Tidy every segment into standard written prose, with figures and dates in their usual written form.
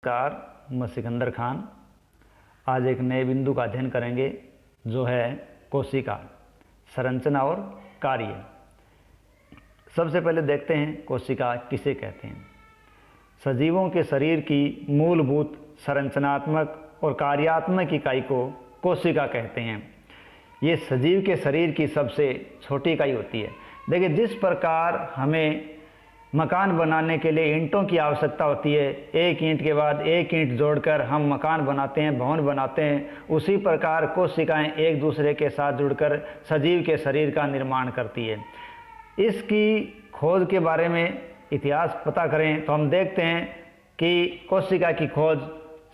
नमस्कार, मैं सिकंदर खान। आज एक नए बिंदु का अध्ययन करेंगे जो है कोशिका संरचना और कार्य। सबसे पहले देखते हैं कोशिका किसे कहते हैं। सजीवों के शरीर की मूलभूत संरचनात्मक और कार्यात्मक इकाई को कोशिका कहते हैं। ये सजीव के शरीर की सबसे छोटी इकाई होती है। देखिए, जिस प्रकार हमें मकान बनाने के लिए ईंटों की आवश्यकता होती है, एक ईंट के बाद एक ईंट जोड़कर हम मकान बनाते हैं, भवन बनाते हैं, उसी प्रकार कोशिकाएं एक दूसरे के साथ जुड़कर सजीव के शरीर का निर्माण करती है। इसकी खोज के बारे में इतिहास पता करें तो हम देखते हैं कि कोशिका की खोज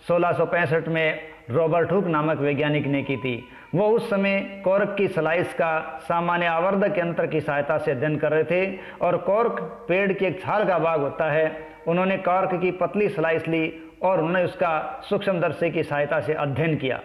1665 में रॉबर्ट हुक नामक वैज्ञानिक ने की थी। वो उस समय कॉर्क की स्लाइस का सामान्य आवर्धक यंत्र की सहायता से अध्ययन कर रहे थे। और कॉर्क पेड़ की एक छाल का भाग होता है। उन्होंने कॉर्क की पतली स्लाइस ली और उन्होंने उसका सूक्ष्मदर्शी की सहायता से अध्ययन किया।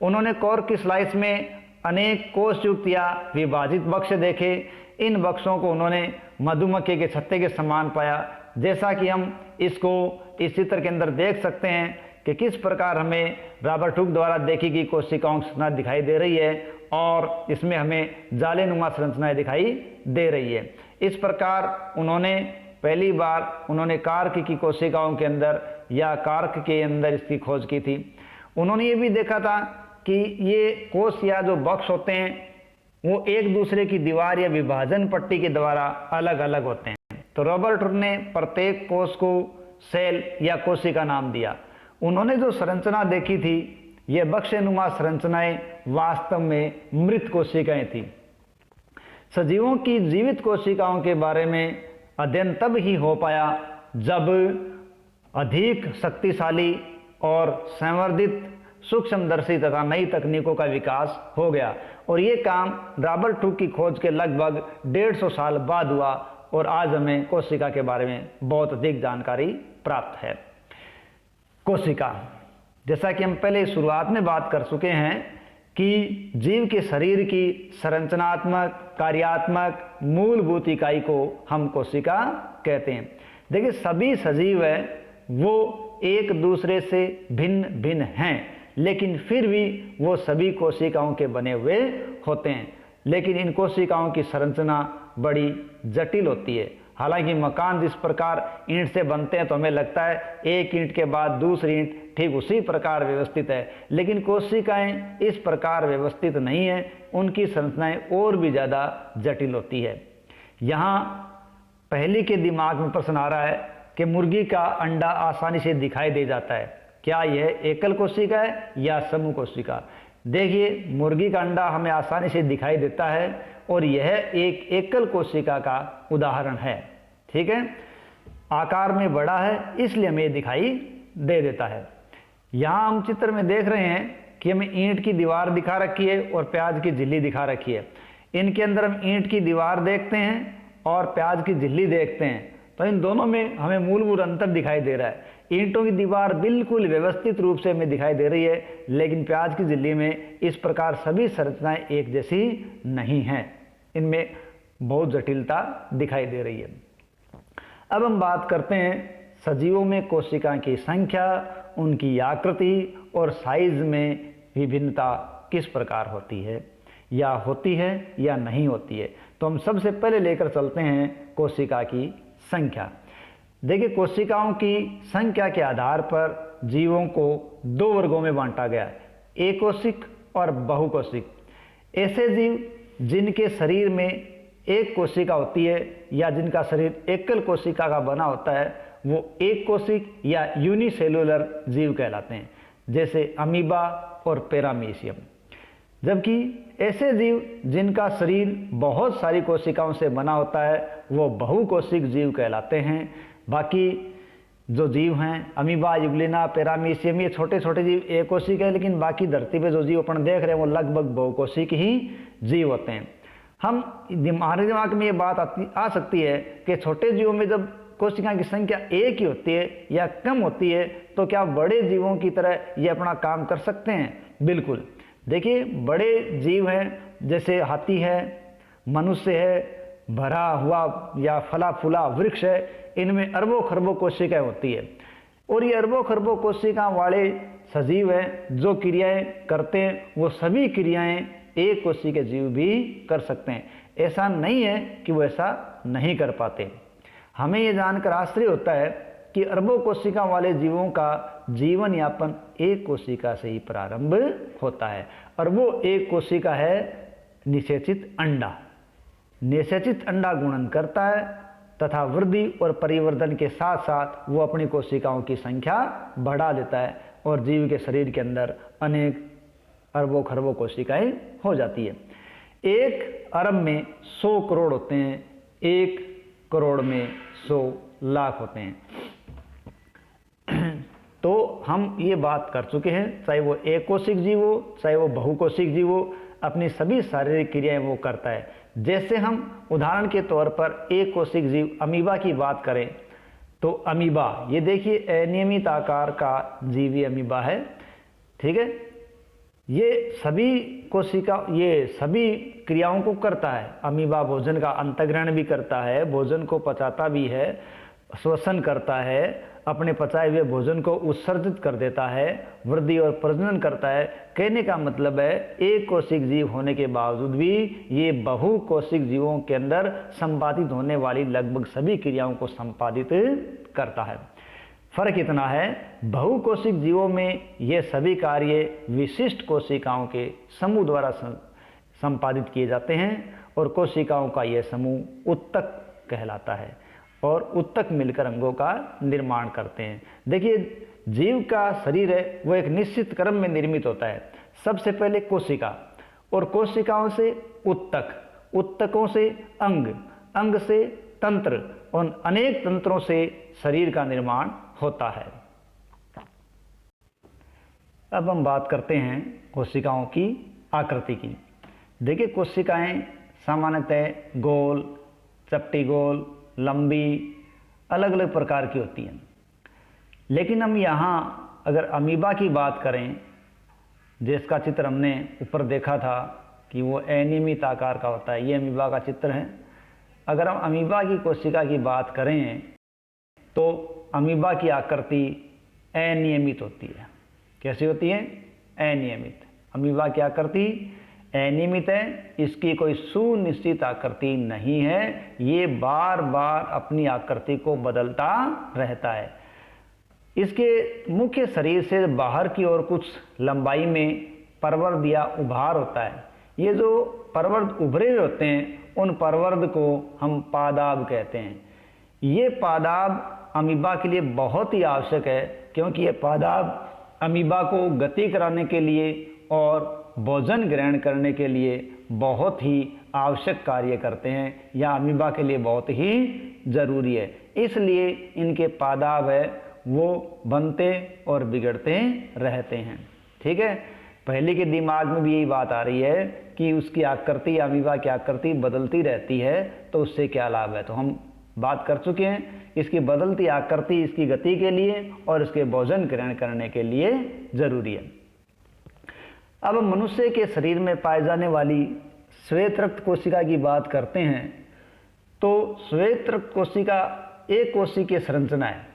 उन्होंने कॉर्क की स्लाइस में अनेक कोषयुक्त या विभाजित बक्से देखे। इन बक्सों को उन्होंने मधुमक्खी के छत्ते के समान पाया। जैसा कि हम इसको इस चित्र के अंदर देख सकते हैं कि किस प्रकार हमें रॉबर्ट हुक द्वारा देखी गई कोशिकाओं की संरचना दिखाई दे रही है और इसमें हमें जालेनुमा संरचनाएं दिखाई दे रही है। इस प्रकार उन्होंने पहली बार कार्क की कोशिकाओं के अंदर या कार्क के अंदर इसकी खोज की थी। उन्होंने ये भी देखा था कि ये कोष या जो बॉक्स होते हैं वो एक दूसरे की दीवार या विभाजन पट्टी के द्वारा अलग अलग होते हैं। तो रॉबर्ट हुक ने प्रत्येक कोष को सेल या कोशिका नाम दिया। उन्होंने जो संरचना देखी थी, ये बक्सेनुमा संरचनाएं वास्तव में मृत कोशिकाएं थी। सजीवों की जीवित कोशिकाओं के बारे में अध्ययन तब ही हो पाया जब अधिक शक्तिशाली और संवर्धित सूक्ष्मदर्शी तथा नई तकनीकों का विकास हो गया। और ये काम रॉबर्ट हुक की खोज के लगभग 150 साल बाद हुआ और आज हमें कोशिका के बारे में बहुत अधिक जानकारी प्राप्त है। कोशिका, जैसा कि हम पहले शुरुआत में बात कर चुके हैं कि जीव के शरीर की संरचनात्मक कार्यात्मक मूलभूत इकाई को हम कोशिका कहते हैं। देखिए, सभी सजीव है वो एक दूसरे से भिन्न भिन्न हैं, लेकिन फिर भी वो सभी कोशिकाओं के बने हुए होते हैं। लेकिन इन कोशिकाओं की संरचना बड़ी जटिल होती है। हालांकि मकान जिस प्रकार ईंट से बनते हैं तो हमें लगता है एक ईंट के बाद दूसरी ईंट ठीक उसी प्रकार व्यवस्थित है, लेकिन कोशिकाएं इस प्रकार व्यवस्थित नहीं है। उनकी संरचनाएं और भी ज़्यादा जटिल होती है। यहाँ पहली के दिमाग में प्रश्न आ रहा है कि मुर्गी का अंडा आसानी से दिखाई दे जाता है, क्या यह एकल कोशिका है या समूह कोशिका? देखिए, मुर्गी का अंडा हमें आसानी से दिखाई देता है और यह एक एकल कोशिका का उदाहरण है। ठीक है, आकार में बड़ा है इसलिए हमें दिखाई दे देता है। यहाँ हम चित्र में देख रहे हैं कि हमें ईंट की दीवार दिखा रखी है और प्याज की झिल्ली दिखा रखी है। इनके अंदर हम ईंट की दीवार देखते हैं और प्याज की झिल्ली देखते हैं, तो इन दोनों में हमें मूलभूत अंतर दिखाई दे रहा है। ईंटों की दीवार बिल्कुल व्यवस्थित रूप से हमें दिखाई दे रही है, लेकिन प्याज की झिल्ली में इस प्रकार सभी संरचनाएं एक जैसी नहीं हैं। इनमें बहुत जटिलता दिखाई दे रही है। अब हम बात करते हैं सजीवों में कोशिका की संख्या, उनकी आकृति और साइज में विभिन्नता किस प्रकार होती है या नहीं होती है। तो हम सबसे पहले लेकर चलते हैं कोशिका की संख्या। देखिए, कोशिकाओं की संख्या के आधार पर जीवों को दो वर्गों में बांटा गया है, एकोशिक और बहुकोशिक। ऐसे जीव जिनके शरीर में एक कोशिका होती है या जिनका शरीर एकल कोशिका का बना होता है वो एक कोशिक या यूनिसेलुलर जीव कहलाते हैं, जैसे अमीबा और पैरामीशियम। जबकि ऐसे जीव जिनका शरीर बहुत सारी कोशिकाओं से बना होता है वो बहुकोशिक जीव कहलाते हैं। बाकी जो जीव हैं अमीबा, युग्लिना, पैरामीशियम, ये छोटे छोटे जीव एक कोशिक है, लेकिन बाकी धरती पे जो जीव अपन देख रहे हैं वो लगभग बहुकोशिक ही जीव होते हैं। हमारे दिमाग में ये बात आ सकती है कि छोटे जीवों में जब कोशिका की संख्या एक ही होती है या कम होती है तो क्या बड़े जीवों की तरह ये अपना काम कर सकते हैं? बिल्कुल। देखिए, बड़े जीव हैं जैसे हाथी है, मनुष्य है, भरा हुआ या फला फूला वृक्ष है, इनमें अरबों खरबों कोशिकाएं होती है। और ये अरबों खरबों कोशिका वाले सजीव हैं, जो क्रियाएं करते हैं वो सभी क्रियाएं एक कोशिका जीव भी कर सकते हैं। ऐसा नहीं है कि वो ऐसा नहीं कर पाते। हमें ये जानकर आश्चर्य होता है कि अरबों कोशिका वाले जीवों का जीवन यापन एक कोशिका से ही प्रारंभ होता है, और वो एक कोशिका है निषेचित अंडा। निषेचित अंडा गुणन करता है तथा वृद्धि और परिवर्तन के साथ साथ वो अपनी कोशिकाओं की संख्या बढ़ा देता है, और जीव के शरीर के अंदर अनेक अरबों खरबों कोशिकाएं हो जाती है। एक अरब में 100 करोड़ होते हैं, 1 करोड़ में 100 लाख होते हैं। तो हम ये बात कर चुके हैं, चाहे वो एक कोशिक जीव हो चाहे वो बहुकोशिक जीव हो, अपनी सभी शारीरिक क्रियाएं वो करता है। जैसे हम उदाहरण के तौर पर एक कोशिक जीव अमीबा की बात करें तो अमीबा, ये देखिए अनियमित आकार का जीवी अमीबा है, ठीक है। ये सभी कोशिका, ये सभी क्रियाओं को करता है। अमीबा भोजन का अंतर्ग्रहण भी करता है, भोजन को पचाता भी है, श्वसन करता है, अपने पचाए हुए भोजन को उत्सर्जित कर देता है, वृद्धि और प्रजनन करता है। कहने का मतलब है एक कोशिक जीव होने के बावजूद भी ये बहुकोशिक जीवों के अंदर संपादित होने वाली लगभग सभी क्रियाओं को संपादित करता है। फर्क इतना है, बहुकोशिक जीवों में ये सभी कार्य विशिष्ट कोशिकाओं के समूह द्वारा संपादित किए जाते हैं, और कोशिकाओं का यह समूह उत्तक कहलाता है, और उत्तक मिलकर अंगों का निर्माण करते हैं। देखिए, जीव का शरीर है वो एक निश्चित क्रम में निर्मित होता है। सबसे पहले कोशिका, और कोशिकाओं से उत्तक, उत्तकों से अंग, अंग से तंत्र, और अनेक तंत्रों से शरीर का निर्माण होता है। अब हम बात करते हैं कोशिकाओं की आकृति की। देखिए, कोशिकाएं सामान्यतः गोल, चपटी गोल, लंबी, अलग अलग प्रकार की होती हैं। लेकिन हम यहाँ अगर अमीबा की बात करें, जिसका चित्र हमने ऊपर देखा था कि वो अनियमित आकार का होता है, ये अमीबा का चित्र है। अगर हम अमीबा की कोशिका की बात करें तो अमीबा की आकृति अनियमित होती है। कैसी होती है? अनियमित। अमीबा की आकृति अनियमित है, इसकी कोई सुनिश्चित आकृति नहीं है, ये बार बार अपनी आकृति को बदलता रहता है। इसके मुख्य शरीर से बाहर की ओर कुछ लंबाई में परवर्ध या उभार होता है। ये जो परवर्ध उभरे हुए होते हैं, उन परवर्ध को हम पादाब कहते हैं। ये पादाब अमीबा के लिए बहुत ही आवश्यक है, क्योंकि ये पादाब अमीबा को गति कराने के लिए और भोजन ग्रहण करने के लिए बहुत ही आवश्यक कार्य करते हैं, या अमीबा के लिए बहुत ही जरूरी है। इसलिए इनके पादाब है वो बनते और बिगड़ते रहते हैं, ठीक है। पहले के दिमाग में भी यही बात आ रही है कि उसकी आकृति, अमीबा की आकृति बदलती रहती है, तो उससे क्या लाभ है। तो हम बात कर चुके हैं, इसकी बदलती आकृति इसकी गति के लिए और इसके भोजन ग्रहण करने के लिए जरूरी है। अब हम मनुष्य के शरीर में पाए जाने वाली श्वेत रक्त कोशिका की बात करते हैं, तो श्वेत रक्त कोशिका एक कोशिकीय संरचना है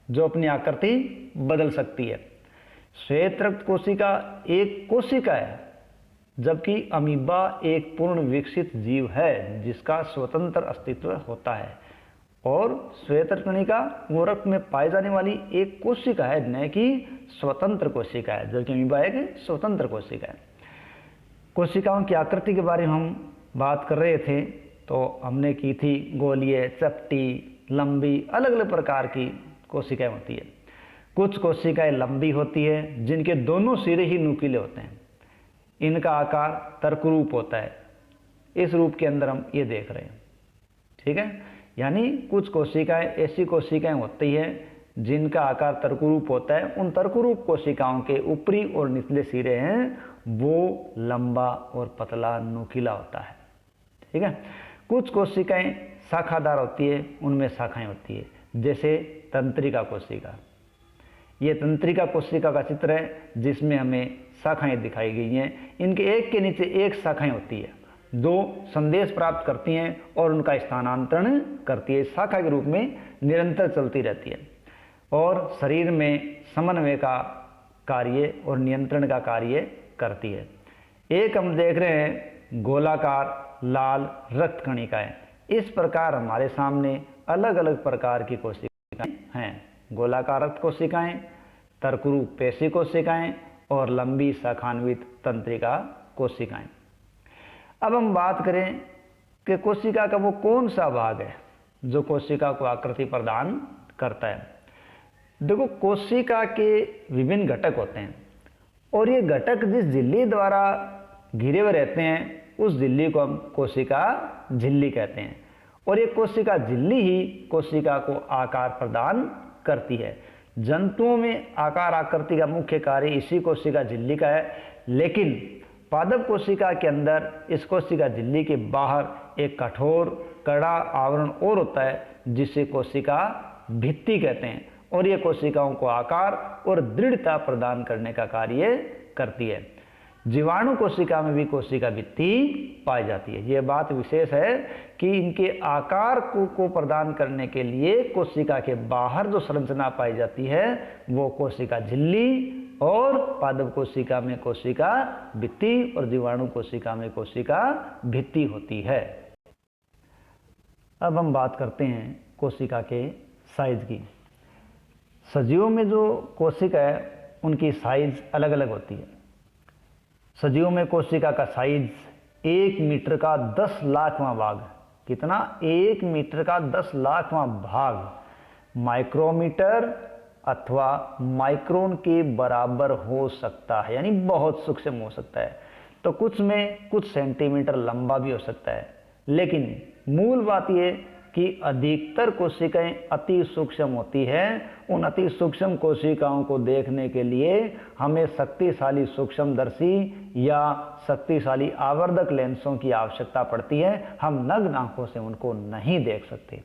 जो अपनी आकृति बदल सकती है। श्वेत रक्त कोशिका एक कोशिका है, जबकि अमीबा एक पूर्ण विकसित जीव है जिसका स्वतंत्र अस्तित्व होता है। और श्वेत कणिका वो रक्त में पाई जाने वाली एक कोशिका है, न कि स्वतंत्र कोशिका है, जबकि अमीबा एक स्वतंत्र कोशिका है। कोशिकाओं की आकृति के बारे में हम बात कर रहे थे, तो हमने की थी गोलीय, चपटी, लंबी, अलग अलग प्रकार की कोशिकाएं होती है। कुछ कोशिकाएं लंबी होती है जिनके दोनों सिरे ही नुकीले होते हैं, इनका आकार तर्करूप होता है। इस रूप के अंदर हम ये देख रहे हैं, ठीक है। यानी कुछ कोशिकाएं ऐसी कोशिकाएं होती हैं जिनका आकार तर्करूप होता है। उन तर्करूप कोशिकाओं के ऊपरी और निचले सिरे हैं वो लंबा और पतला नुकीला होता है, ठीक है। कुछ कोशिकाएं शाखादार होती है, उनमें शाखाएं होती है, जैसे तंत्रिका कोशिका। ये तंत्रिका कोशिका का चित्र है जिसमें हमें शाखाएं दिखाई गई हैं। इनके एक के नीचे एक शाखाएं होती है जो संदेश प्राप्त करती हैं और उनका स्थानांतरण करती है, शाखा के रूप में निरंतर चलती रहती है। और शरीर में समन्वय का कार्य और नियंत्रण का कार्य करती है। एक हम देख रहे हैं गोलाकार लाल रक्त कणिकाएं। इस प्रकार हमारे सामने अलग अलग प्रकार की कोशिकाएं हैं। गोलाकार रक्त कोशिकाएं, तर्करू पेशी कोशिकाएं और लंबी शाखान्वित तंत्रिका कोशिकाएं। अब हम बात करें कि कोशिका का वो कौन सा भाग है जो कोशिका को आकृति प्रदान करता है। देखो, कोशिका के विभिन्न घटक होते हैं और ये घटक जिस झिल्ली द्वारा घिरे हुए रहते हैं उस झिल्ली को हम कोशिका झिल्ली कहते हैं। और ये कोशिका झिल्ली ही कोशिका को आकार प्रदान करती है। जंतुओं में आकार आकृति का मुख्य कार्य इसी कोशिका झिल्ली का है, लेकिन पादप कोशिका के अंदर इस कोशिका झिल्ली के बाहर एक कठोर कड़ा आवरण और होता है जिसे कोशिका भित्ति कहते हैं और ये कोशिकाओं को आकार और दृढ़ता प्रदान करने का कार्य करती है। जीवाणु कोशिका में भी कोशिका भित्ति पाई जाती है। यह बात विशेष है कि इनके आकार को प्रदान करने के लिए कोशिका के बाहर जो संरचना पाई जाती है वो कोशिका झिल्ली और पादप कोशिका में कोशिका भित्ति और जीवाणु कोशिका में कोशिका भित्ति होती है। अब हम बात करते हैं कोशिका के साइज की। सजीवों में जो कोशिका है उनकी साइज अलग अलग होती है। सजीवों में कोशिका का साइज 1 मीटर का 10 लाखवां भाग, कितना? 1 मीटर का 10 लाखवां भाग माइक्रोमीटर अथवा माइक्रोन के बराबर हो सकता है, यानी बहुत सूक्ष्म हो सकता है। तो कुछ में कुछ सेंटीमीटर लंबा भी हो सकता है, लेकिन मूल बात यह कि अधिकतर कोशिकाएं अति सूक्ष्म होती हैं। उन अति सूक्ष्म कोशिकाओं को देखने के लिए हमें शक्तिशाली सूक्ष्मदर्शी या शक्तिशाली आवर्धक लेंसों की आवश्यकता पड़ती है। हम नग्न आंखों से उनको नहीं देख सकते।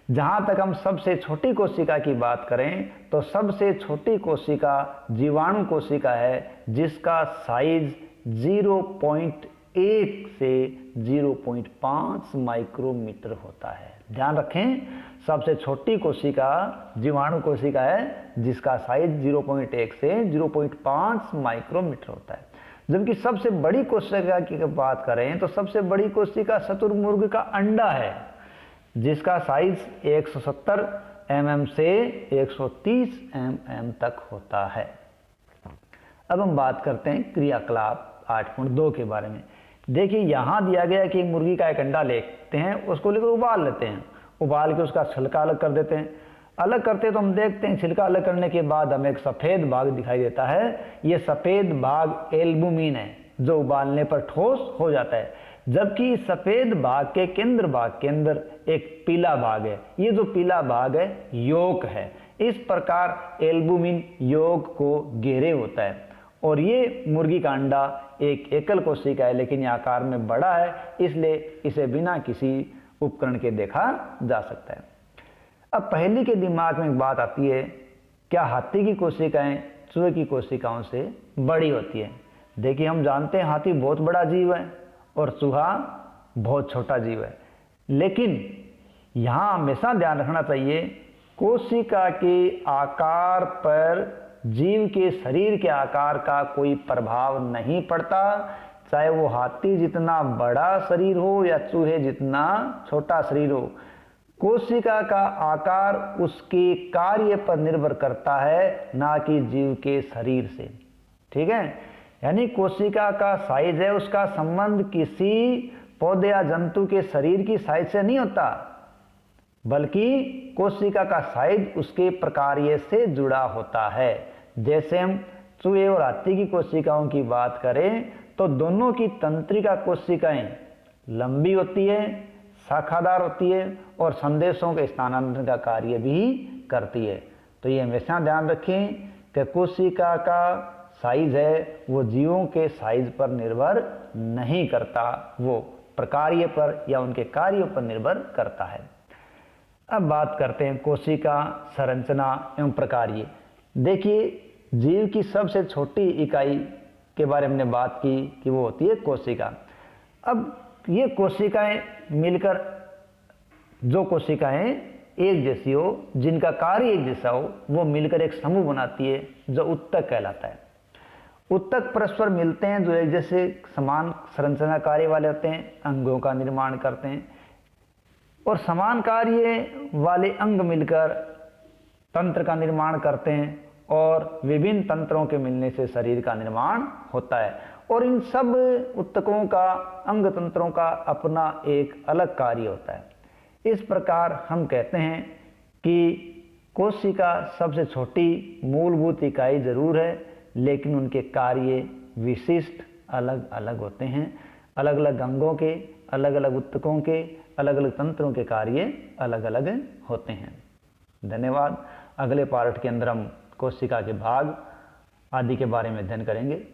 जहां तक हम सबसे छोटी कोशिका की बात करें तो सबसे छोटी कोशिका जीवाणु कोशिका है जिसका साइज 0.1 से 0.5 माइक्रोमीटर होता है। ध्यान रखें, सबसे छोटी कोशिका जीवाणु कोशिका है जिसका साइज 0.1 से 0.5 माइक्रोमीटर होता है। जबकि सबसे बड़ी कोशिका की बात करें तो सबसे बड़ी कोशिका शुतुरमुर्ग का अंडा है जिसका साइज 170 mm से 130 mm तक होता है। अब हम बात करते हैं क्रियाकलाप 8.2 के बारे में। देखिए, यहां दिया गया कि मुर्गी का एक अंडा लेते हैं, उसको लेकर उबाल लेते हैं, उबाल के उसका छिलका अलग कर देते हैं। अलग करते तो हम देखते हैं छिलका अलग करने के बाद हमें एक सफ़ेद भाग दिखाई देता है। ये सफ़ेद भाग एल्बुमिन है जो उबालने पर ठोस हो जाता है, जबकि इस सफ़ेद भाग के केंद्र भाग के अंदर एक पीला भाग है। ये जो पीला भाग है योक है। इस प्रकार एल्बुमिन योक को घेरे होता है और ये मुर्गी का अंडा एक एकल कोशिका है, लेकिन ये आकार में बड़ा है, इसलिए इसे बिना किसी उपकरण के देखा जा सकता है। अब पहली के दिमाग में एक बात आती है, क्या हाथी की कोशिकाएं चूहे की कोशिकाओं से बड़ी होती है? देखिए, हम जानते हैं हाथी बहुत बड़ा जीव है और चूहा बहुत छोटा जीव है, लेकिन यहाँ हमेशा ध्यान रखना चाहिए कोशिका के आकार पर जीव के शरीर के आकार का कोई प्रभाव नहीं पड़ता, चाहे वो हाथी जितना बड़ा शरीर हो या चूहे जितना छोटा शरीर हो। कोशिका का आकार उसके कार्य पर निर्भर करता है, ना कि जीव के शरीर से। ठीक है, यानी कोशिका का साइज है उसका संबंध किसी पौधे या जंतु के शरीर की साइज से नहीं होता, बल्कि कोशिका का साइज उसके प्रकार्य से जुड़ा होता है। जैसे हम चूहे और हाथी की कोशिकाओं की बात करें तो दोनों की तंत्रिका कोशिकाएं लंबी होती है, शाखादार होती है और संदेशों के स्थानांतरण का कार्य भी करती है। तो ये हमेशा ध्यान रखें कि कोशिका का साइज है वो जीवों के साइज पर निर्भर नहीं करता, वो प्रकार्य पर या उनके कार्यों पर निर्भर करता है। अब बात करते हैं कोशिका संरचना एवं प्रकार्य। देखिए, जीव की सबसे छोटी इकाई के बारे में हमने बात की कि वो होती है कोशिका। अब ये कोशिकाएं मिलकर जो कोशिकाएं एक जैसी हो, जिनका कार्य एक जैसा हो, वो मिलकर एक समूह बनाती है जो उत्तक कहलाता है। उत्तक परस्पर मिलते हैं जो एक जैसे समान संरचना कार्य वाले होते हैं, अंगों का निर्माण करते हैं, और समान कार्य वाले अंग मिलकर तंत्र का निर्माण करते हैं, और विभिन्न तंत्रों के मिलने से शरीर का निर्माण होता है। और इन सब उत्तकों का, अंग तंत्रों का अपना एक अलग कार्य होता है। इस प्रकार हम कहते हैं कि कोशिका सबसे छोटी मूलभूत इकाई जरूर है, लेकिन उनके कार्य विशिष्ट अलग अलग होते हैं। अलग अलग अंगों के, अलग अलग उत्तकों के, अलग अलग तंत्रों के कार्य अलग अलग होते हैं। धन्यवाद। अगले पार्ट के अंदर हम कोशिका के भाग आदि के बारे में अध्ययन करेंगे।